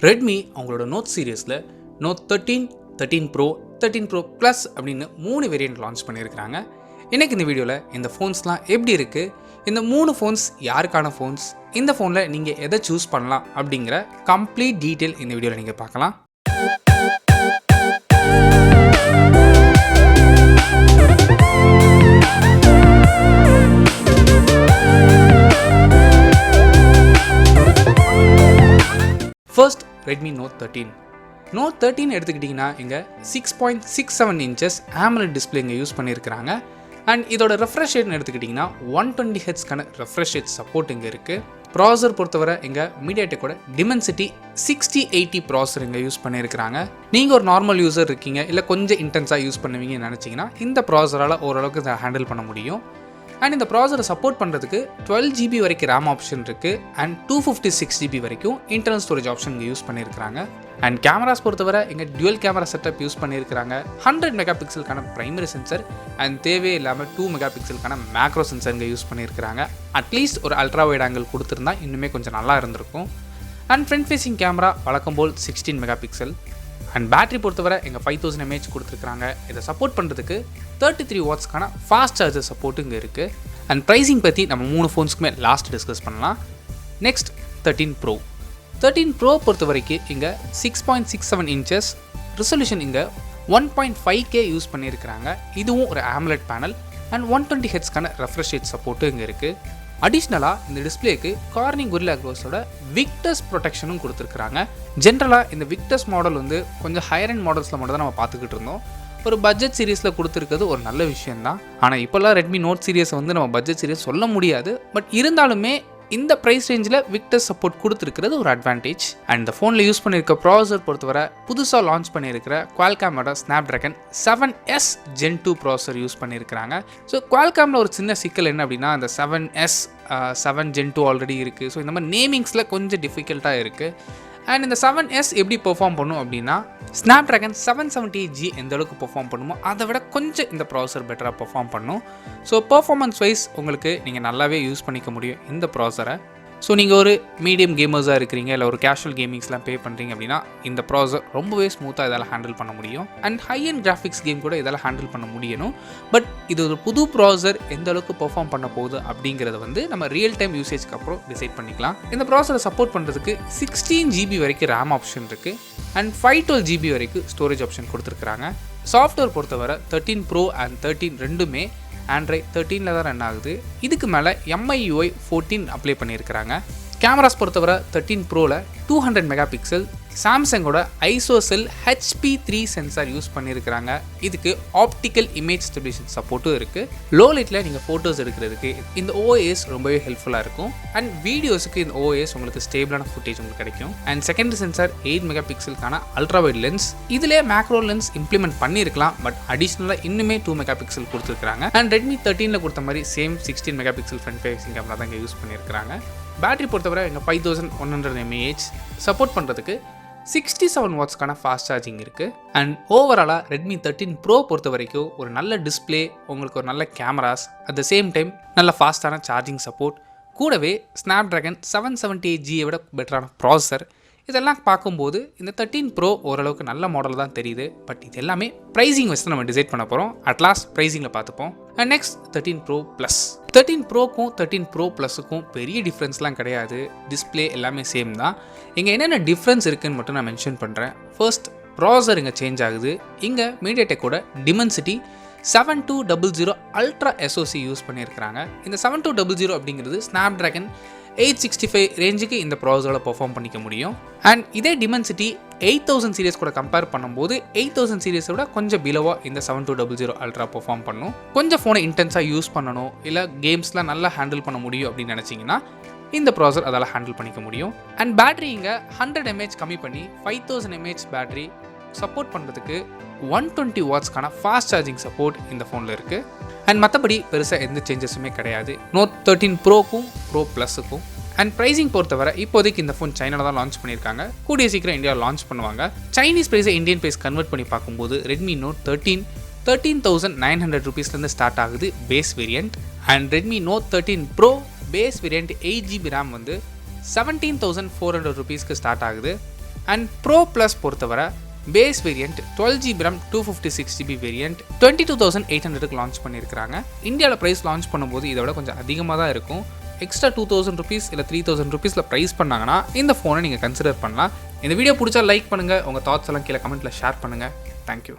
Redmi அவங்களோட note சீரியஸில் note 13 pro 13 pro plus அப்படின்னு 3 வேரியண்ட் லான்ச் பண்ணியிருக்கிறாங்க. இன்றைக்கி இந்த வீடியோவில் இந்த ஃபோன்ஸ்லாம் எப்படி இருக்குது, இந்த 3 ஃபோன்ஸ் யாருக்கான ஃபோன்ஸ், இந்த ஃபோனில் நீங்கள் எதை சூஸ் பண்ணலாம் அப்படிங்கிற கம்ப்ளீட் டீட்டெயில் இந்த வீடியோவில் நீங்கள் பார்க்கலாம். ஃபர்ஸ்ட் ரெட்மி நோட் 13 எடுத்துக்கிட்டிங்கன்னா இங்கே 6.67 இன்ச்சஸ் AMOLED டிஸ்பிளே இங்கே யூஸ் பண்ணியிருக்கிறாங்க. அண்ட் இதோட ரெஃப்ரெஷ் ரேட்னு எடுத்துக்கிட்டிங்கன்னா 120 ஹெட்ஸ்க்கான ரெஃப்ரெஷ் ரேட் சப்போர்ட் இங்கே இருக்குது. ப்ராசர் பொறுத்தவரை இங்கே மீடியாடெக்கோட டிமென்சிட்டி 6080 ப்ராசர் இங்கே யூஸ் பண்ணியிருக்கிறாங்க. நீங்கள் ஒரு நார்மல் யூசர் இருக்கீங்க, இல்லை கொஞ்சம் இன்டென்ஸாக யூஸ் பண்ணுவீங்கன்னு நினச்சிங்கன்னா இந்த ப்ராசரால் ஓரளவுக்கு இதை ஹேண்டில் பண்ண முடியும். அண்ட் இந்த ப்ராசரை சப்போர்ட் பண்ணுறதுக்கு 12 GB வரைக்கும் ரேம் ஆப்ஷன் இருக்குது. அண்ட் 256 GB வரைக்கும் இன்டர்னல் ஸ்டோரேஜ் ஆப்ஷன் இங்கே யூஸ் பண்ணியிருக்கிறாங்க. அண்ட் கேமராஸ் பொறுத்தவரை இங்கே டுவல் கேமரா செட்டப் யூஸ் பண்ணியிருக்கிறாங்க. 100 மெகா பிக்சலுக்கான ப்ரைமரி சென்சர் அண்ட் தேவையே இல்லாமல் 2 மெகா பிக்சலுக்கான மேக்ரோ சென்சர் இங்கே யூஸ் பண்ணியிருக்கிறாங்க. அட்லீஸ்ட் ஒரு அல்ட்ரா வைட் ஆங்கிள் கொடுத்துருந்தா இன்னுமே கொஞ்சம் நல்லா இருந்திருக்கும். அண்ட் ஃப்ரண்ட் ஃபேஸிங் கேமரா வழக்கம் போல் 16 மெகா பிக்சல். அண்ட் பேட்டரி பொறுத்தவரை எங்கள் 5000 mAh கொடுத்துருக்காங்க. இதை சப்போர்ட் பண்ணுறதுக்கு 33 வாட்ஸ்க்கான ஃபாஸ்ட் சார்ஜர் சப்போர்ட் இங்கே இருக்குது. அண்ட் ப்ரைஸிங் பற்றி நம்ம 3 ஃபோன்ஸ்க்குமே லாஸ்ட் டிஸ்கஸ் பண்ணலாம். நெக்ஸ்ட் 13 ப்ரோ பொறுத்த வரைக்கும் இங்கே 6.67 இன்ச்சஸ் ரெசல்யூஷன் இங்கே 1.5K யூஸ் பண்ணியிருக்கிறாங்க. இதுவும் ஒரு AMOLED பேனல் அண்ட் 120 ஹெட்ஸ்க்கான ரெஃப்ரெஷ் ரேட் சப்போர்ட்டு இங்கே இருக்குது. அடிஷ்னலாக இந்த டிஸ்பிளேக்கு கார்னிங் கொரில்லா கிளாஸோட விக்டஸ் ப்ரொடெக்ஷனும் கொடுத்துருக்குறாங்க. ஜென்ரலாக இந்த விக்டஸ் மாடல் வந்து கொஞ்சம் ஹையர் அண்ட் மாடல்ஸில் மட்டும் தான் நம்ம பார்த்துக்கிட்டு இருந்தோம். ஒரு பட்ஜெட் சீரீஸில் கொடுத்துருக்கிறது ஒரு நல்ல விஷயந்தான். ஆனால் இப்போல்லாம் ரெட்மி நோட் சீரியஸை வந்து நம்ம பட்ஜெட் சீரியஸ் சொல்ல முடியாது. பட் இருந்தாலுமே இந்த ப்ரைஸ் ரேஞ்சில் விக்டஸ் சப்போர்ட் கொடுத்துருக்கிறது ஒரு அட்வான்டேஜ். அண்ட் இந்த ஃபோனில் யூஸ் பண்ணியிருக்க ப்ராசர் பொறுத்தவரை புதுசாக லான்ச் பண்ணியிருக்கிற குவால்காமோட ஸ்னாப்ட்ராகன் 7S Gen 2 ப்ராசர் யூஸ் பண்ணியிருக்கிறாங்க. ஸோ குவால்காமில் ஒரு சின்ன சிக்கல் என்ன அப்படின்னா, அந்த 7S 7 Gen 2 ஆல்ரெடி இருக்குது. ஸோ இந்த மாதிரி நேமிங்ஸில் கொஞ்சம் டிஃபிகல்ட்டாக இருக்குது. அண்ட் இந்த 7S எப்படி பெர்ஃபார்ம் பண்ணும் அப்படின்னா, ஸ்னாப்ட்ராகன் 778G எந்த அளவுக்கு பெர்ஃபார்ம் பண்ணுமோ அதை விட கொஞ்சம் இந்த ப்ராசர் பெட்டராக பெர்ஃபார்ம் பண்ணும். ஸோ பெர்ஃபார்மன்ஸ் வைஸ் உங்களுக்கு நீங்கள் நல்லாவே யூஸ் பண்ணிக்க முடியும் இந்த ப்ராசரை. ஸோ நீங்கள் ஒரு மீடியம் கேமர்ஸாக இருக்கிறீங்க, இல்லை ஒரு கேஷுவல் கேமிங்ஸ்லாம் பே பண்ணுறீங்க அப்படின்னா இந்த ப்ராசர் ரொம்பவே ஸ்மூத்தாக இதால் ஹேண்டில் பண்ண முடியும். And high and graphics game கூட இதால் ஹேண்டில் பண்ண முடியணும். பட் இது ஒரு புது ப்ராசர் எந்த அளவுக்கு பெர்ஃபார்ம் பண்ண போகுது அப்படிங்கிறத வந்து நம்ம ரியல் டைம் யூசேஜ்க்கு அப்புறம் டிசைட் பண்ணிக்கலாம். இந்த ப்ராசரை சப்போர்ட் பண்ணுறதுக்கு 16 GB வரைக்கும் ரேம் ஆப்ஷன் இருக்குது. அண்ட் 512 GB வரைக்கும் ஸ்டோரேஜ் ஆப்ஷன் கொடுத்துருக்குறாங்க. சாஃப்ட்வேர் பொறுத்தவரை 13 ப்ரோ அண்ட் 13 ரெண்டுமே ஆண்ட்ராய்ட் 13 தான் ரன் ஆகுது. இதுக்கு மேலே MIUI 14 அப்ளை பண்ணியிருக்கிறாங்க. கேமராஸ் பொறுத்தவரை 13 ப்ரோவில் 200 மெகா பிக்சல் சாம்சங்கோட ஐசோசெல் HP3 சென்சார் யூஸ் பண்ணியிருக்கிறாங்க. இதுக்கு ஆப்டிக்கல் இமேஜ் ஸ்டெபிலேஷன் சப்போர்ட்டும் இருக்குது. லோ லைட்டில் நீங்கள் ஃபோட்டோஸ் எடுக்கிறதுக்கு இந்த OS ரொம்பவே ஹெல்ப்ஃபுல்லாக இருக்கும். அண்ட் வீடியோஸுக்கு இந்த OS உங்களுக்கு ஸ்டேபிளான ஃபுட்டேஜ் உங்களுக்கு கிடைக்கும். அண்ட் செகண்டரி சென்சார் 8 மெகா பிக்சலுக்கான அல்ட்ரா வைட் லென்ஸ். இதிலே மேக்ரோ லென்ஸ் இம்ப்ளிமெண்ட் பண்ணியிருக்கலாம், பட் அடிஷ்னலாக இன்னுமே 2 மெகா பிக்சல் கொடுத்துருக்காங்க. அண்ட் ரெட்மி 13 கொடுத்த மாதிரி same 16 megapixel front facing camera தான் இங்கே யூஸ் பண்ணியிருக்கிறாங்க. பேட்டரி பொறுத்தவரை எங்கள் 5100 mAh சப்போர்ட் பண்ணுறதுக்கு 67 வாட்ஸ்க்கான ஃபாஸ்ட் சார்ஜிங் இருக்குது. அண்ட் ஓவராலாக ரெட்மி 13 ப்ரோ பொறுத்த வரைக்கும் ஒரு நல்ல டிஸ்பிளே, உங்களுக்கு ஒரு நல்ல cameras, at the same time நல்ல ஃபாஸ்ட்டான சார்ஜிங் சப்போர்ட், கூடவே ஸ்னாப்ட்ராகன் 778G விட பெட்டரான ப்ராசர், இதெல்லாம் பார்க்கும்போது இந்த 13 ப்ரோ ஓரளவுக்கு நல்ல மாடல் தான் தெரியுது. பட் இது எல்லாமே ப்ரைஸிங் வச்சு நம்ம டிசைட் பண்ண போகிறோம். அட்லாஸ்ட் ப்ரைஸிங்கில் பார்த்துப்போம். And next 13 pro plus. 13 ப்ரோக்கும் 13 ப்ரோ ப்ளஸுக்கும் பெரிய டிஃப்ரென்ஸ்லாம் கிடையாது. டிஸ்பிளே எல்லாமே சேம் தான். இங்கே என்னென்ன டிஃப்ரென்ஸ் இருக்குதுன்னு மட்டும் நான் மென்ஷன் பண்ணுறேன். ஃபர்ஸ்ட், ப்ராசர் இங்கே சேஞ்ச் ஆகுது. இங்கே மீடியாடெக்கோட டிமென்சிட்டி 7200 அல்ட்ரா SoC யூஸ் பண்ணியிருக்கிறாங்க. இந்த 7200 அப்படிங்கிறது ஸ்னாப்ட்ராகன் 865 ரேஞ்சுக்கு இந்த ப்ராசரோட பெர்ஃபார்ம் பண்ணிக்க முடியும். அண்ட் இதே டிமென்சிட்டி 8000 சீரியஸ் கூட கம்பேர் பண்ணும்போது 8000 சீரியஸை விட கொஞ்சம் பிலோவாக இந்த 7200 அல்ட்ரா பெர்ஃபார்ம் பண்ணும். கொஞ்சம் ஃபோனை இன்டென்ஸாக யூஸ் பண்ணணும், இல்லை கேம்ஸ்லாம் நல்லா ஹேண்டில் பண்ண முடியும் அப்படின்னு நினச்சிங்கன்னா இந்த ப்ராசர் அதால் ஹேண்டில் பண்ணிக்க முடியும். அண்ட் பேட்டரி இங்கே 100 mAh கம்மி பண்ணி 5000 mAh பேட்டரி சப்போர்ட் பண்ணுறதுக்கு 120 வாட்ஸ்க்கான ஃபாஸ்ட் சார்ஜிங் சப்போர்ட் இந்த ஃபோனில் இருக்குது. அண்ட் மற்றபடி பெருசாக எந்த சேஞ்சஸுமே கிடையாது நோட் 13 ப்ரோக்கும் ப்ரோ ப்ளஸுக்கும். அண்ட் ப்ரைஸிங் பொறுத்தவரை இப்போதைக்கு இந்த ஃபோன் சைனாவில் தான் லான்ச் பண்ணியிருக்காங்க. கூடிய சீக்கிரம் இந்தியாவில் லான்ச் பண்ணுவாங்க. சைனீஸ் ப்ரைஸை இந்தியன் ப்ரைஸ் கன்வெர்ட் பண்ணி பார்க்கும்போது ரெட்மி நோட் 13,900 ரூபீஸ்லேருந்து ஸ்டார்ட் ஆகுது base variant. And Redmi note 13 pro base variant 8 GB RAM வந்து 17,400 ரூபீஸ்க்கு ஸ்டார்ட் ஆகுது. அண்ட் ப்ரோ ப்ளஸ் பொறுத்தவரை base variant 12GB RAM 256GB variant 22,800க்கு லான்ச் பண்ணியிருக்காங்க. இந்தியாவில் ப்ரைஸ் லான்ச் பண்ணும்போது இதை விட கொஞ்சம் அதிகமாக தான் இருக்கும். எக்ஸ்ட்ரா 2,000 ருபீஸ் இல்லை 3,000 ருபீஸில் ப்ரைஸ் பண்ணாங்கன்னா இந்த ஃபோனை நீங்கள் கன்சிடர் பண்ணலாம். இந்த வீடியோ பிடிச்சா லைக் பண்ணுங்கள், உங்கள் தாட்ஸ் எல்லாம் கீழே கமெண்ட்டில் ஷேர் பண்ணுங்கள். தேங்க்யூ.